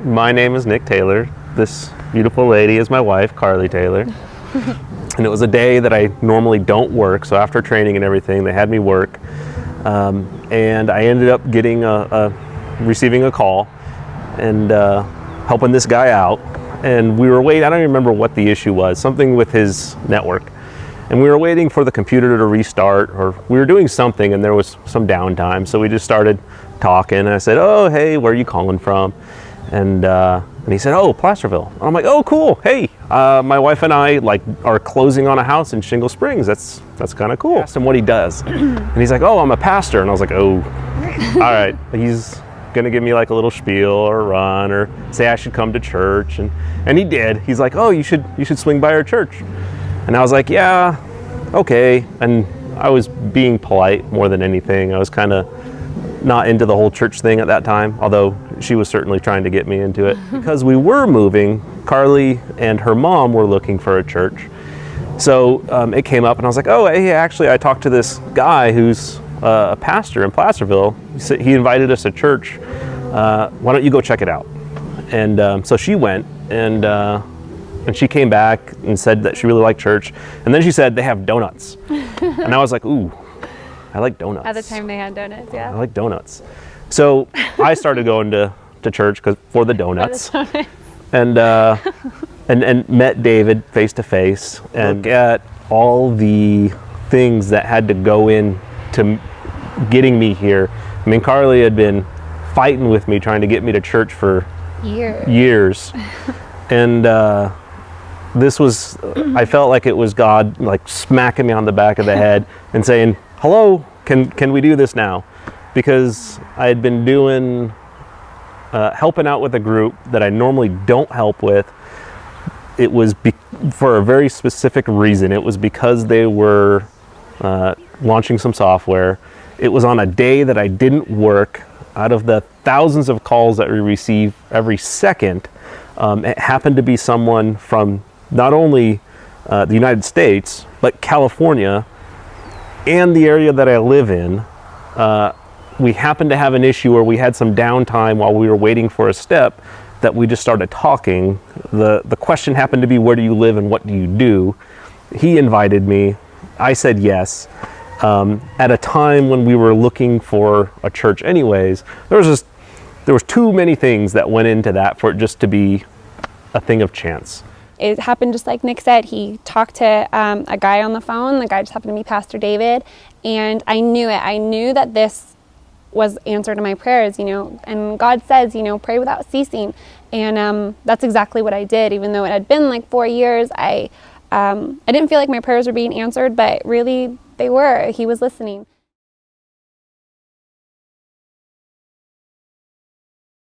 My name is Nick Taylor. This beautiful lady is my wife, Karli Taylor. And it was a day that I normally don't work, so after training and everything, they had me work. And I ended up getting receiving a call and helping this guy out. And we were waiting, I don't even remember what the issue was, something with his network. And we were waiting for the computer to restart, or we were doing something and there was some downtime. So we just started talking and I said, oh, hey, where are you calling from? And he said, oh, Placerville. And I'm like, oh, cool. Hey, my wife and I are closing on a house in Shingle Springs. That's kind of cool. I asked him what he does. And he's like, oh, I'm a pastor. And I was like, oh, all right. He's gonna give me like a little spiel or a run or say I should come to church. And he did. He's like, oh, you should swing by our church. And I was like, yeah, okay. And I was being polite more than anything. I was kind of not into the whole church thing at that time, although she was certainly trying to get me into it. Because we were moving, Karli and her mom were looking for a church. So it came up and I was like, oh, hey, actually I talked to this guy who's a pastor in Placerville. He invited us to church. Why don't you go check it out? And so she went and she came back and said that she really liked church. And then she said they have donuts. And I was like, ooh, I like donuts. At the time they had donuts, yeah. I like donuts. So I started going to church for the donuts. And met David face to face and look at all the things that had to go in to getting me here. I mean, Karli had been fighting with me, trying to get me to church for years. And this was, I felt like it was God like smacking me on the back of the head and saying, hello, can we do this now? Because I had been doing, helping out with a group that I normally don't help with. It was for a very specific reason. It was because they were launching some software. It was on a day that I didn't work. Out of the thousands of calls that we receive every second, it happened to be someone from not only the United States, but California and the area that I live in. We happened to have an issue where we had some downtime while we were waiting for a step that we just started talking. The question happened to be, where do you live and what do you do? He invited me. I said yes. At a time when we were looking for a church anyways, there was too many things that went into that for it just to be a thing of chance. It happened just like Nick said. He talked to a guy on the phone. The guy just happened to be Pastor David. And I knew it. I knew that this was answer to my prayers, and God says, pray without ceasing. And that's exactly what I did. Even though it had been like 4 years, I didn't feel like my prayers were being answered, but really they were. He was listening.